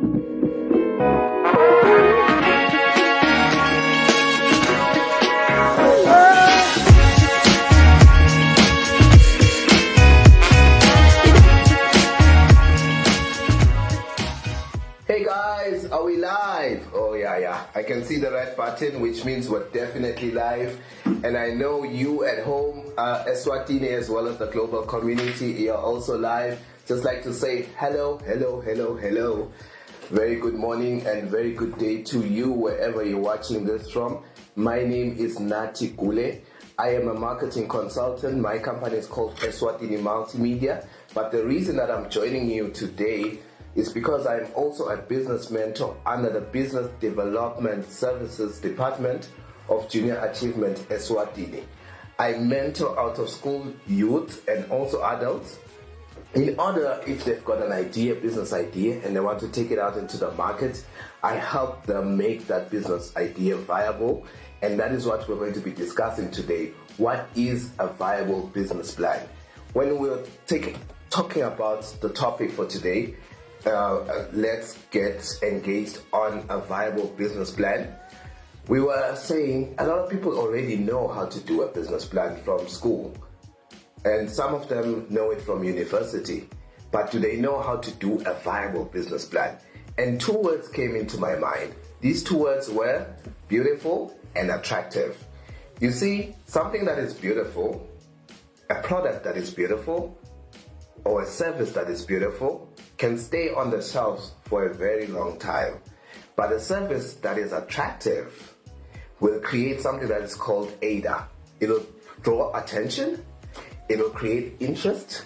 Hey guys, are we live? Oh yeah. I can see the red button, which means we're definitely live. And I know you at home, Eswatini, as well as the global community, you're also live. Just like to say hello. Very good morning and very good day to you wherever you're watching this from. My name is Nati Gule. I am a marketing consultant. My company is called Eswatini Multimedia. But the reason that I'm joining you today is because I'm also a business mentor under the Business Development Services Department of Junior Achievement Eswatini. I mentor out of school youth and also adults in order, if they've got an idea, business idea, and they want to take it out into the market, I help them make that business idea viable. And that is what we're going to be discussing today. What is a viable business plan? When we're talking about the topic for today, let's get engaged on a viable business plan. We were saying a lot of people already know how to do a business plan from school, and some of them know it from university, but do they know how to do a viable business plan? And two words came into my mind. These two words were beautiful and attractive. You see, something that is beautiful, a product that is beautiful, or a service that is beautiful can stay on the shelves for a very long time. But a service that is attractive will create something that is called ADA. It'll draw attention, it'll create interest,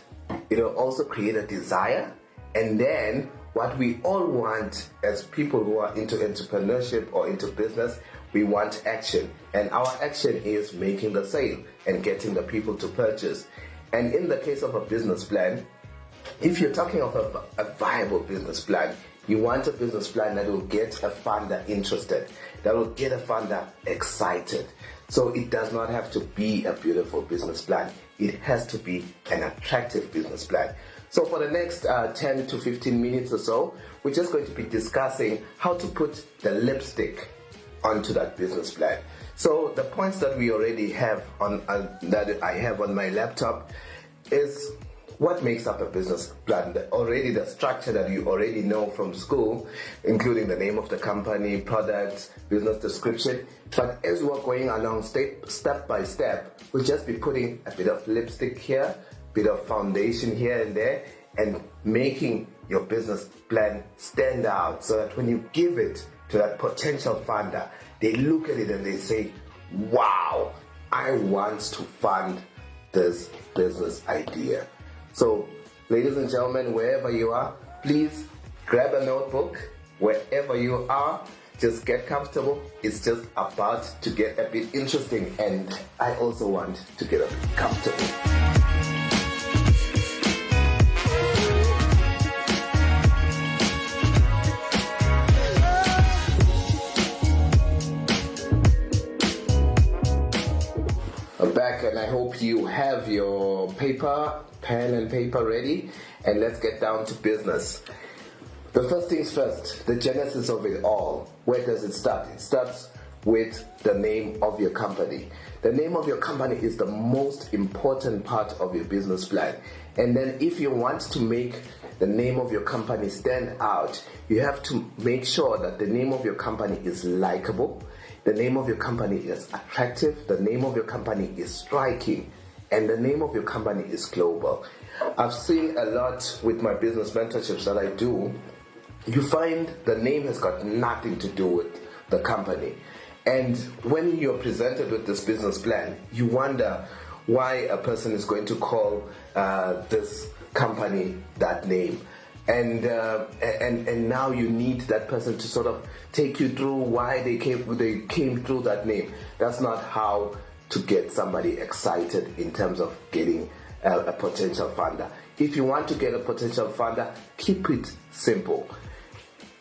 it'll also create a desire, and then what we all want as people who are into entrepreneurship or into business, we want action. And our action is making the sale and getting the people to purchase. And in the case of a business plan, if you're talking of a viable business plan, you want a business plan that will get a funder interested, that will get a funder excited. So it does not have to be a beautiful business plan. It has to be an attractive business plan. So for the next 10 to 15 minutes or so, we're just going to be discussing how to put the lipstick onto that business plan. So the points that we already have on that I have on my laptop is what makes up a business plan. The structure that you already know from school, including the name of the company, products, business description. But as we're going along step by step, we'll just be putting a bit of lipstick here, bit of foundation here and there, and making your business plan stand out so that when you give it to that potential funder, they look at it and they say, wow, I want to fund this business idea. So, ladies and gentlemen, wherever you are, please grab a notebook. Wherever you are, just get comfortable. It's just about to get a bit interesting, and I also want to get a bit comfortable. Back, and I hope you have your pen and paper ready, and let's get down to business. The first things first, the genesis of it all. Where does it start? It starts with the name of your company. The name of your company is the most important part of your business plan. And then if you want to make the name of your company stand out, you have to make sure that the name of your company is likable, the name of your company is attractive, the name of your company is striking, and the name of your company is global. I've seen a lot with my business mentorships that I do. You find the name has got nothing to do with the company. And when you're presented with this business plan, you wonder why a person is going to call this company that name. And now you need that person to sort of take you through why they came through that name. That's not how to get somebody excited in terms of getting a potential funder. If you want to get a potential funder, keep it simple.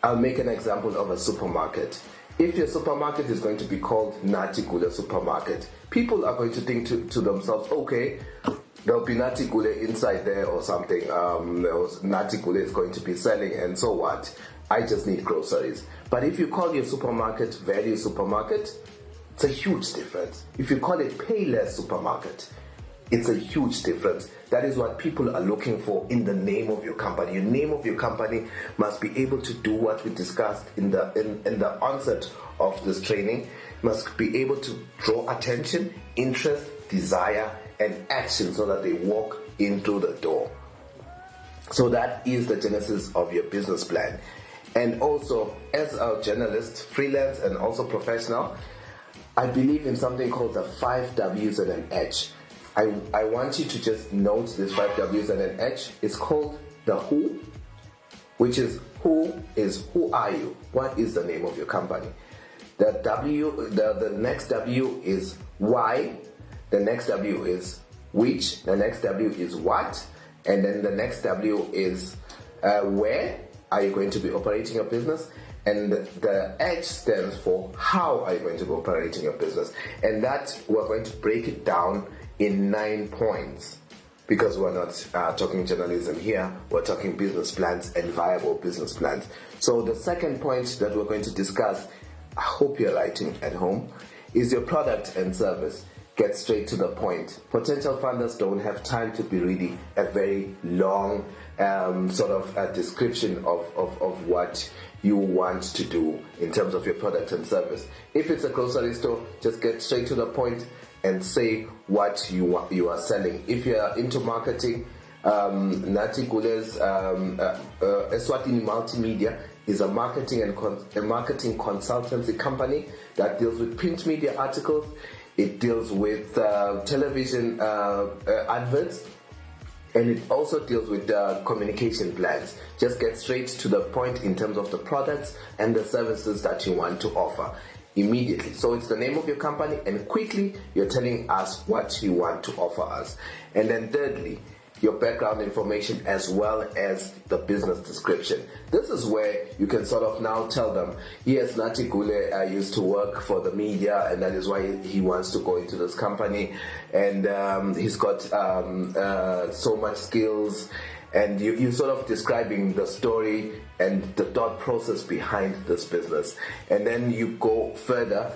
I'll make an example of a supermarket. If your supermarket is going to be called Nati Gule Supermarket, people are going to think to themselves, okay, there'll be Nati Gule inside there or something. Nati Gule is going to be selling, and so what? I just need groceries. But if you call your supermarket value supermarket, it's a huge difference. If you call it Payless supermarket, it's a huge difference. That is what people are looking for in the name of your company. Your name of your company must be able to do what we discussed in the onset of this training. Must be able to draw attention, interest, desire, and action so that they walk in through the door. So that is the genesis of your business plan. And also, as a journalist, freelance, and also professional, I believe in something called the 5 W's and an H. I want you to just note these 5 W's and an H. It's called the who, which is who are you? What is the name of your company? The W, the next W is why. The next W is which. The next W is what. And then the next W is where are you going to be operating your business? And the H stands for how are you going to be operating your business? And that we're going to break it down in 9 points, because we're not talking journalism here, we're talking business plans and viable business plans. So the second point that we're going to discuss, I hope you're writing at home, is your product and service. Get straight to the point. Potential funders don't have time to be reading a very long sort of a description of what you want to do in terms of your product and service. If it's a grocery store, just get straight to the point and say what you are selling. If you are into marketing, Nathi Gule's Eswatini Multimedia is a marketing consultancy company that deals with print media articles. It deals with television adverts, and it also deals with communication plans. Just get straight to the point in terms of the products and the services that you want to offer immediately. So it's the name of your company, and quickly you're telling us what you want to offer us. And then thirdly, your background information as well as the business description. This is where you can sort of now tell them, yes, Nathi Gule used to work for the media, and that is why he wants to go into this company, and he's got so much skills, and you're sort of describing the story and the thought process behind this business. And then you go further,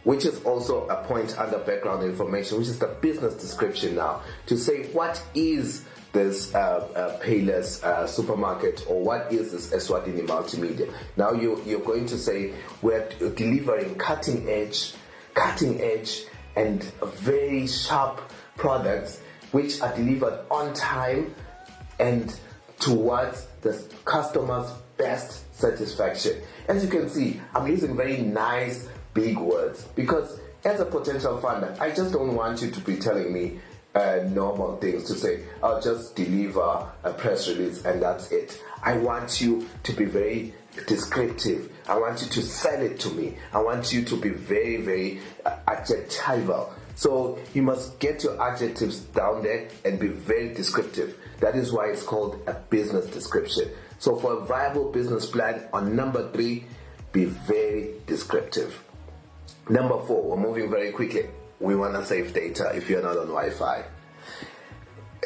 which is also a point under background information, which is the business description now, to say what is this Payless supermarket, or what is this Eswatini Multimedia. Now you're going to say we're delivering cutting edge and very sharp products which are delivered on time and towards the customer's best satisfaction. As you can see, I'm using very nice big words, because as a potential funder, I just don't want you to be telling me normal things to say, I'll just deliver a press release and that's it. I want you to be very descriptive. I want you to sell it to me. I want you to be very, very adjectival. So you must get your adjectives down there and be very descriptive. That is why it's called a business description. So for a viable business plan, on number 3, be very descriptive. Number 4, we're moving very quickly. We want to save data if you're not on Wi-Fi.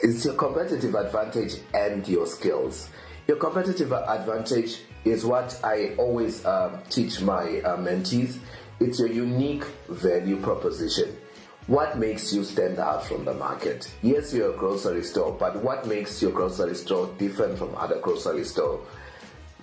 It's your competitive advantage and your skills. Your competitive advantage is what I always teach my mentees. It's your unique value proposition. What makes you stand out from the market? Yes, you're a grocery store, but what makes your grocery store different from other grocery stores?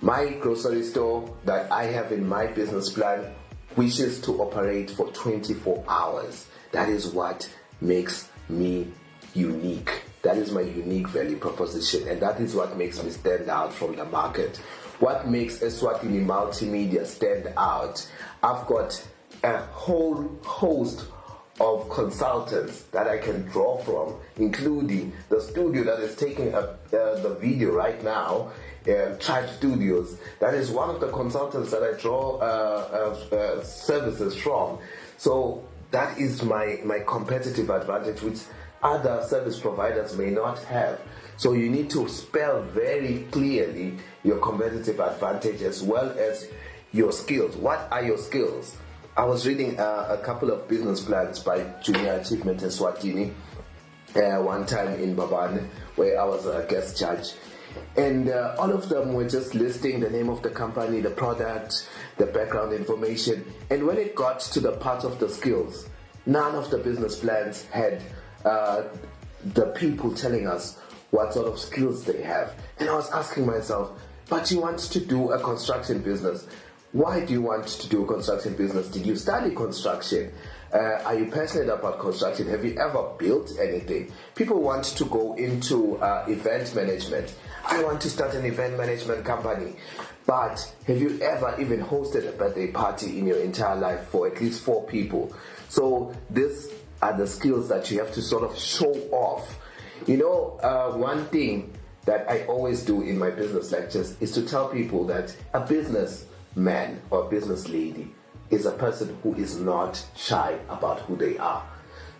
My grocery store that I have in my business plan wishes to operate for 24 hours. That is what makes me unique. That is my unique value proposition, and that is what makes me stand out from the market. What makes Eswatini Multimedia stand out? I've got a whole host of consultants that I can draw from, including the studio that is taking the video right now, Tribe Studios. That is one of the consultants that I draw services from. So that is my competitive advantage, which other service providers may not have. So you need to spell very clearly your competitive advantage as well as your skills. What are your skills? I was reading a couple of business plans by Junior Achievement Eswatini one time in Babane, where I was a guest judge. And all of them were just listing the name of the company, the product, the background information. And when it got to the part of the skills, none of the business plans had the people telling us what sort of skills they have. And I was asking myself, but you want to do a construction business. Why do you want to do a construction business? Did you study construction? Are you passionate about construction? Have you ever built anything? People want to go into event management. I want to start an event management company. But have you ever even hosted a birthday party in your entire life for at least 4 people? So these are the skills that you have to sort of show off. You know, one thing that I always do in my business lectures is to tell people that a businessman or business lady is a person who is not shy about who they are.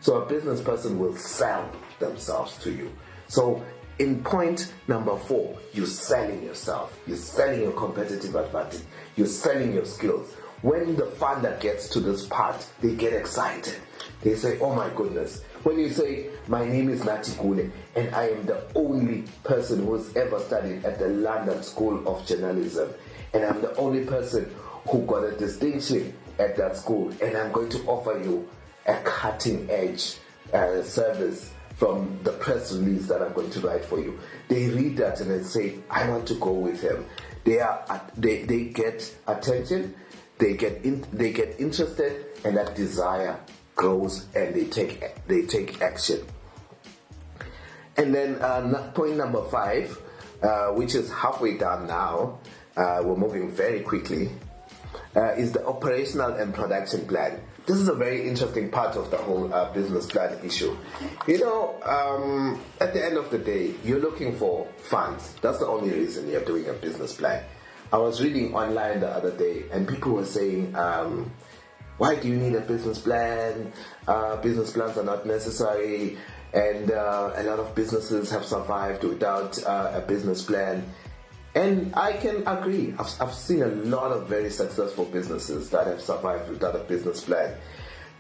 So a business person will sell themselves to you. So in point number 4, you're selling yourself. You're selling your competitive advantage. You're selling your skills. When the funder gets to this part, they get excited. They say, oh my goodness. When you say, my name is Natikule, and I am the only person who's ever studied at the London School of Journalism, and I'm the only person who got a distinction at that school, and I'm going to offer you a cutting edge service from the press release that I'm going to write for you. They read that and they say, I want to go with him. They get attention, they get interested, and that desire grows, and they take action. And then point number 5, which is halfway down now, we're moving very quickly, is the operational and production plan. This is a very interesting part of the whole business plan issue. You know, at the end of the day, you're looking for funds. That's the only reason you're doing a business plan. I was reading online the other day, and people were saying, why do you need a business plan? Business plans are not necessary, and a lot of businesses have survived without a business plan. And I can agree. I've seen a lot of very successful businesses that have survived without a business plan.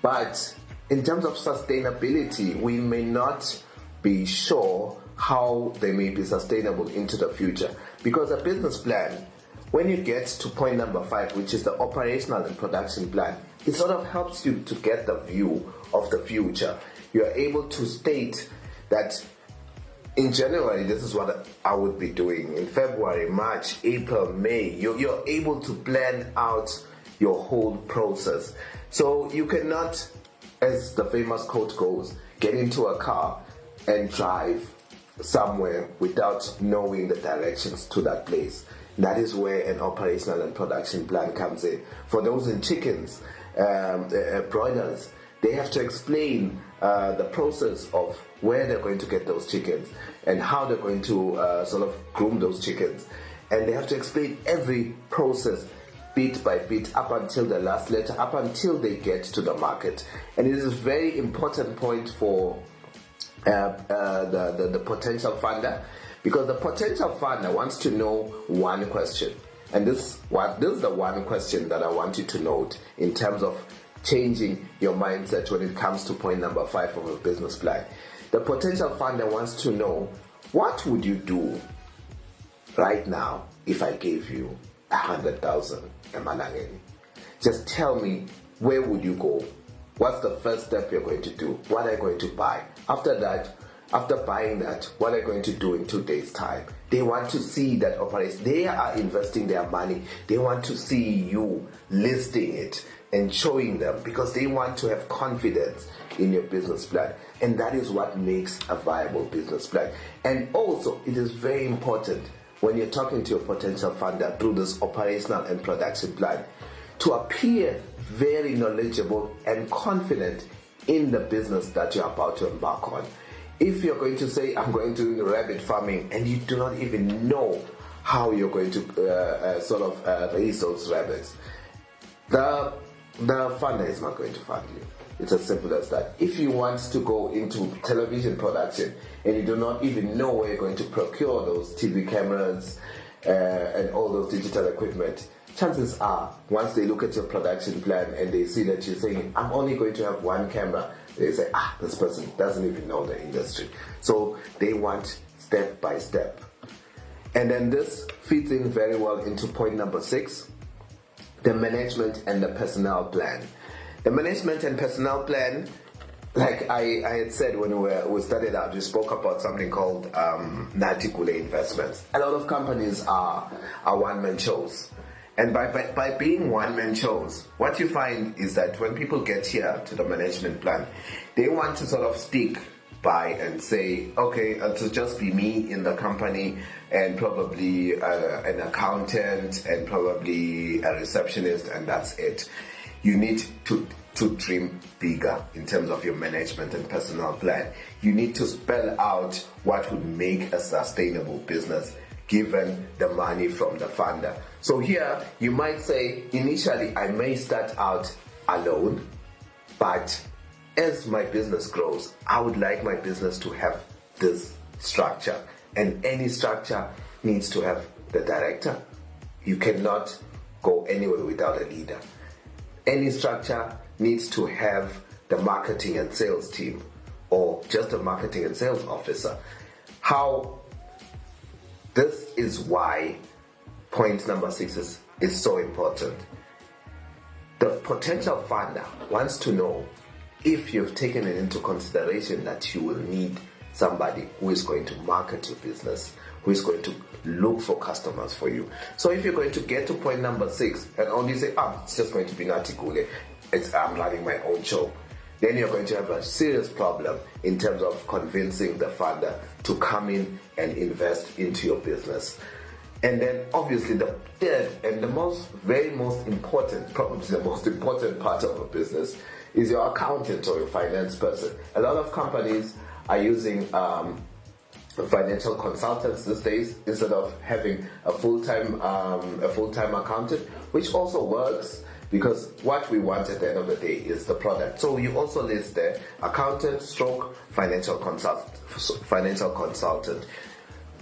But in terms of sustainability, we may not be sure how they may be sustainable into the future. Because a business plan, when you get to point number 5, which is the operational and production plan, it sort of helps you to get the view of the future. You're able to state that in January, this is what I would be doing. In February, March, April, May, you're able to plan out your whole process. So you cannot, as the famous quote goes, get into a car and drive somewhere without knowing the directions to that place. That is where an operational and production plan comes in. For those in chickens, broilers, they have to explain the process of where they're going to get those chickens and how they're going to sort of groom those chickens. And they have to explain every process bit by bit up until the last letter, up until they get to the market. And it is a very important point for the potential funder, because the potential funder wants to know one question. And this is the one question that I want you to note in terms of changing your mindset when it comes to point number 5 of a business plan. The potential funder wants to know, what would you do right now if I gave you 100,000 emalangeni? Just tell me, where would you go? What's the first step you're going to do? What are you going to buy? After that, after buying that, what are you going to do in 2 days' time? They want to see that operation. They are investing their money. They want to see you listing it and showing them, because they want to have confidence in your business plan. And that is what makes a viable business plan. And also, it is very important when you're talking to your potential funder through this operational and production plan to appear very knowledgeable and confident in the business that you're about to embark on. If you're going to say, I'm going to do rabbit farming, and you do not even know how you're going to raise those rabbits, the funder is not going to fund you. It's as simple as that. If you want to go into television production and you do not even know where you're going to procure those TV cameras and all those digital equipment, chances are, once they look at your production plan and they see that you're saying, I'm only going to have one camera, they say, this person doesn't even know the industry. So they want step by step. And then this fits in very well into point number 6, the management and the personnel plan. The management and personnel plan, like I had said when we started out, we spoke about something called Natikule investments. A lot of companies are one-man shows. And by being one-man shows, what you find is that when people get here to the management plan, they want to sort of stick by and say, okay, it'll just be me in the company and probably an accountant and probably a receptionist, and that's it. You need to dream bigger in terms of your management and personnel plan. You need to spell out what would make a sustainable business given the money from the funder. So here you might say, initially I may start out alone, but as my business grows, I would like my business to have this structure, and any structure needs to have the director. You cannot go anywhere without a leader. Any structure needs to have the marketing and sales team, or just a marketing and sales officer. This is why point number 6 is so important. The potential funder wants to know if you've taken it into consideration that you will need somebody who is going to market your business, who is going to look for customers for you. So if you're going to get to point number 6 and only say, it's just going to be Natikule, I'm running my own show, then you're going to have a serious problem in terms of convincing the funder to come in and invest into your business. And then obviously the third and the very most important, probably the most important part of a business is your accountant or your finance person. A lot of companies are using financial consultants these days instead of having a full-time accountant, which also works, because what we want at the end of the day is the product. So you also list there accountant stroke financial consultant,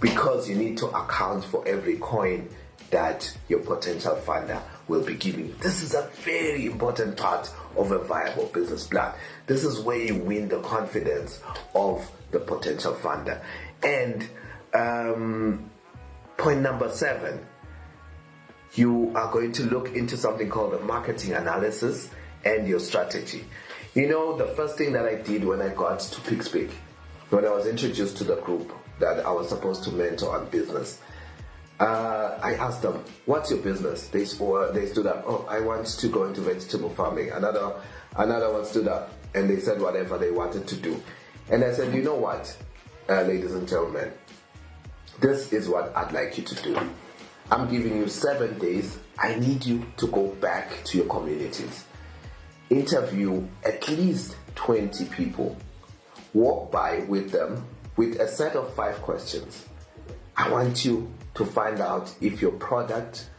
because you need to account for every coin that your potential funder will be giving. This is a very important part of a viable business plan. This is where you win the confidence of the potential funder. And point number 7, you are going to look into something called the marketing analysis and your strategy. You know, the first thing that I did when I got to PixPick, when I was introduced to the group that I was supposed to mentor on business, I asked them, what's your business? They stood up, I want to go into vegetable farming. Another one stood up and they said whatever they wanted to do. And I said, you know what, ladies and gentlemen, this is what I'd like you to do. I'm giving you 7 days. I need you to go back to your communities. Interview at least 20 people. Walk by with them with a set of 5 questions. I want you to find out if your product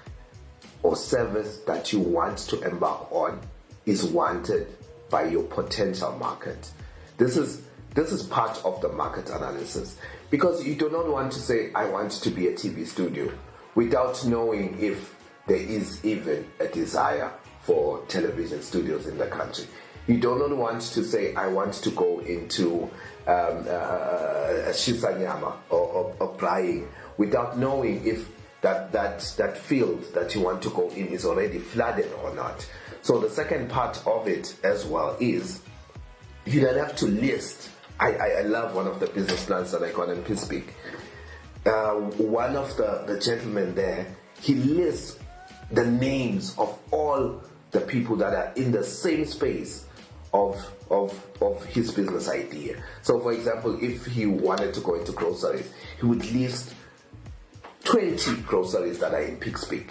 or service that you want to embark on is wanted by your potential market. This is part of the market analysis, because you do not want to say, I want to be a TV studio, without knowing if there is even a desire for television studios in the country. You do not want to say, I want to go into a shisanyama or frying, without knowing if that field that you want to go in is already flooded or not. So the second part of it as well is, you don't have to list. I love one of the business plans that I got in PixPick. One of the gentlemen there, he lists the names of all the people that are in the same space of his business idea. So for example, if he wanted to go into groceries, he would list 20 groceries that are in PixPick.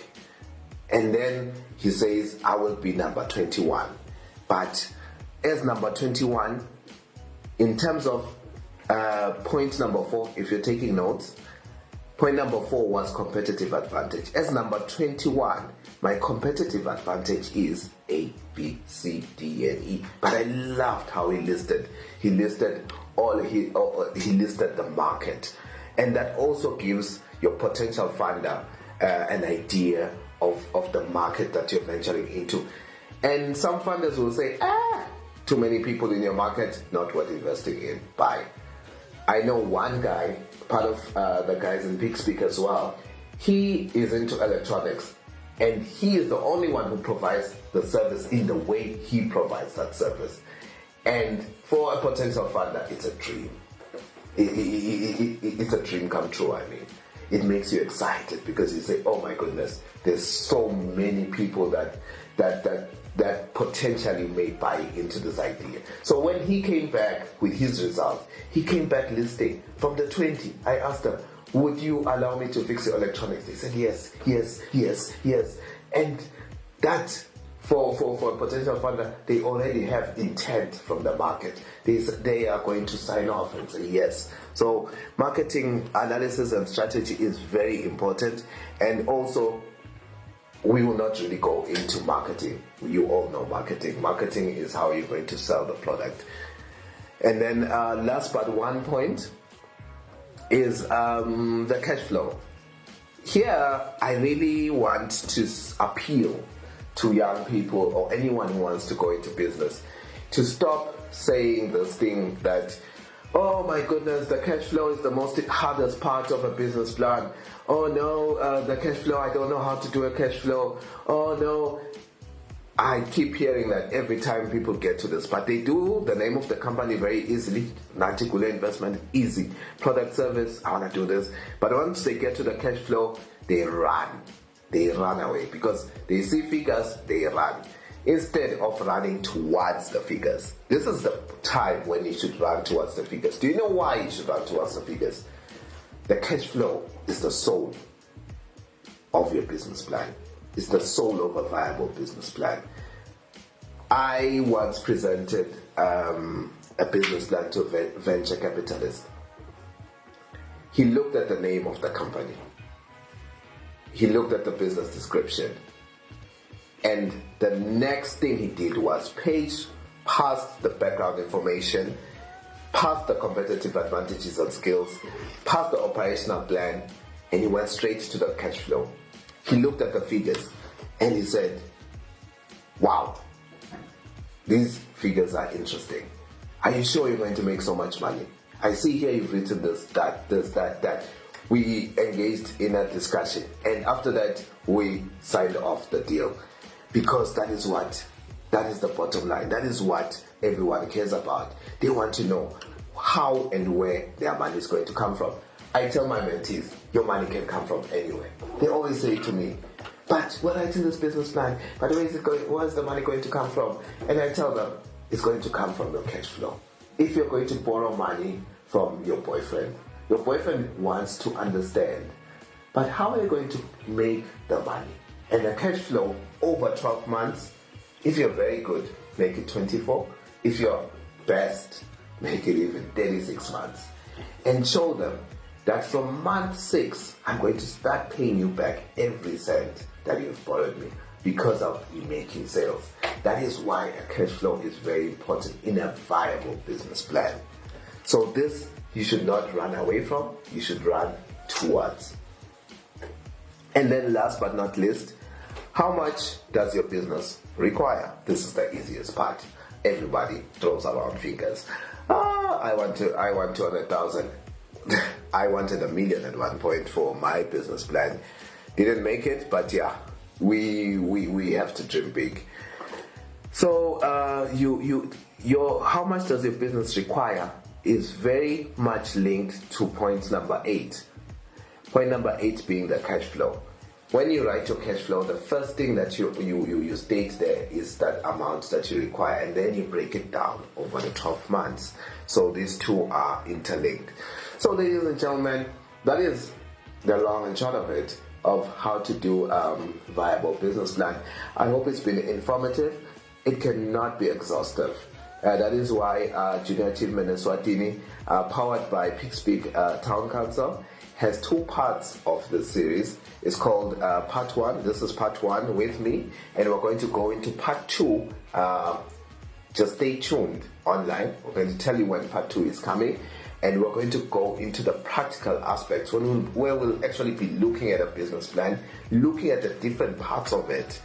And then he says, I will be number 21. But as number 21, in terms of point number 4, if you're taking notes, point number 4 was competitive advantage. As number 21, my competitive advantage is A, B, C, D, and E. But I loved how he listed the market. And that also gives your potential funder an idea of the market that you're venturing into. And some funders will say, too many people in your market, not worth investing in. Bye. I know one guy, part of the guys in Big Speak as well. He is into electronics, and he is the only one who provides the service in the way he provides that service. And for a potential funder, it's a dream. It's a dream come true. I mean, it makes you excited because you say, "Oh my goodness, there's so many people that potentially may buy into this idea." So when he came back with his results, he came back listing from the 20. I asked them, "Would you allow me to fix your electronics?" They said yes, yes, yes, yes. And that, for a potential funder, they already have intent from the market. They are going to sign off and say yes. So marketing analysis and strategy is very important. And also, we will not really go into marketing. You all know marketing. Marketing is how you're going to sell the product. And then last but one point is the cash flow. Here, I really want to appeal to young people or anyone who wants to go into business to stop saying this thing that, "Oh my goodness, the cash flow is the most hardest part of a business plan. Oh no, the cash flow, I don't know how to do a cash flow. Oh no." I keep hearing that every time people get to this, but they do the name of the company very easily. Natikule investment, easy. Product service, I want to do this. But once they get to the cash flow, they run. They run away because they see figures, they run. Instead of running towards the figures. This is the time when you should run towards the figures. Do you know why you should run towards the figures? The cash flow is the soul of your business plan. It's the soul of a viable business plan. I once presented a business plan to a venture capitalist. He looked at the name of the company. He looked at the business description. And the next thing he did was page past the background information, past the competitive advantages and skills, past the operational plan, and he went straight to the cash flow. He looked at the figures and he said, "Wow, these figures are interesting. Are you sure you're going to make so much money? I see here you've written this, that." We engaged in a discussion, and after that, we signed off the deal. Because that is the bottom line. That is what everyone cares about. They want to know how and where their money is going to come from. I tell my mentees, your money can come from anywhere. They always say to me, "But we're writing this business plan, but where's the money going to come from?" And I tell them, it's going to come from your cash flow. If you're going to borrow money from your boyfriend wants to understand, but how are you going to make the money? And the cash flow over 12 months, if you're very good, make it 24. If you're best, make it even 36 months. And show them that from month 6, I'm going to start paying you back every cent that you've borrowed me because of you making sales. That is why a cash flow is very important in a viable business plan. So this you should not run away from, you should run towards. And then last but not least, how much does your business require? This is the easiest part. Everybody throws around figures. I want 200,000. I wanted $1 million at one point for my business plan. Didn't make it, but yeah, we have to dream big. So your how much does your business require is very much linked to point number 8. Point number 8 being the cash flow. When you write your cash flow, the first thing that you state there is that amount that you require, and then you break it down over the 12 months. So these two are interlinked. So ladies and gentlemen, that is the long and short of it, of how to do viable business plan. I hope it's been informative. It cannot be exhaustive. That is why Junior Achievement Eswatini, powered by Pigspeak Town Council, has 2 parts of this series. It's called Part 1. This is Part 1 with me, and we're going to go into Part 2. Just stay tuned online. We're going to tell you when Part 2 is coming, and we're going to go into the practical aspects where we'll actually be looking at a business plan, looking at the different parts of it,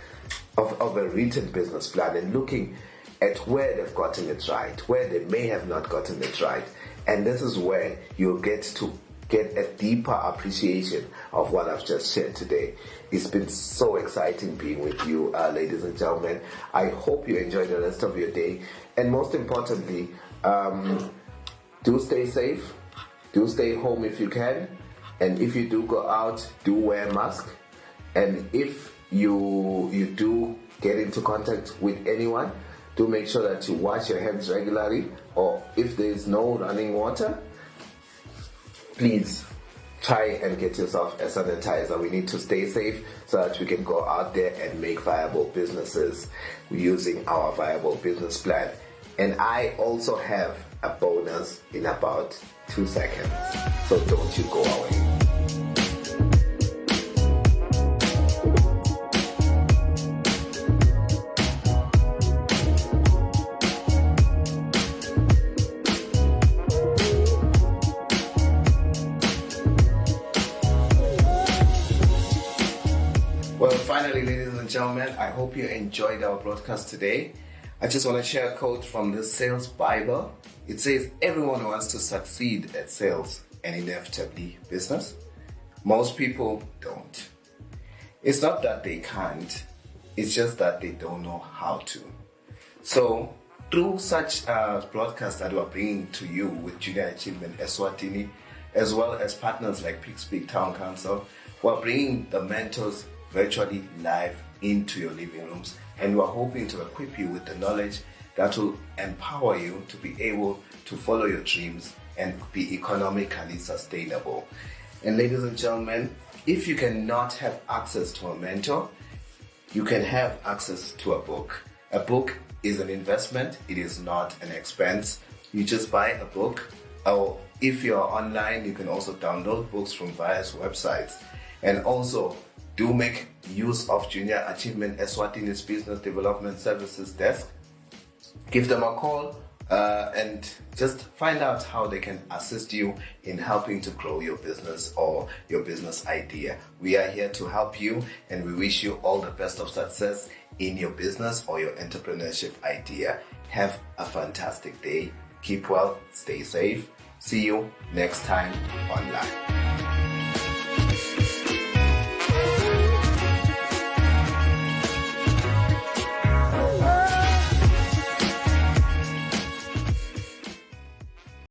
of a written business plan, and looking at where they've gotten it right, where they may have not gotten it right, And this is where you'll get to get a deeper appreciation of what I've just shared today. It's been so exciting being with you, ladies and gentlemen. I hope you enjoy the rest of your day. And most importantly, do stay safe. Do stay home if you can. And if you do go out, do wear a mask. And if you do get into contact with anyone, do make sure that you wash your hands regularly. Or if there is no running water, please try and get yourself a sanitizer. We need to stay safe so that we can go out there and make viable businesses using our viable business plan. And I also have a bonus in about 2 seconds, so don't you go away. Well, finally, ladies and gentlemen, I hope you enjoyed our broadcast today. I just want to share a quote from the Sales Bible. It says, everyone wants to succeed at sales and inevitably business. Most people don't. It's not that they can't, it's just that they don't know how to. So, through such broadcasts that we're bringing to you with Junior Achievement Eswatini, as well as partners like Peak Town Council, we're bringing the mentors virtually live into your living rooms, and we're hoping to equip you with the knowledge that will empower you to be able to follow your dreams and be economically sustainable. And ladies and gentlemen, if you cannot have access to a mentor, you can have access to a book. A book is an investment, it is not an expense. You just buy a book, or if you're online, you can also download books from various websites. And also, do make use of Junior Achievement Eswatini's Business Development Services Desk. Give them a call and just find out how they can assist you in helping to grow your business or your business idea. We are here to help you, and we wish you all the best of success in your business or your entrepreneurship idea. Have a fantastic day. Keep well, stay safe. See you next time online.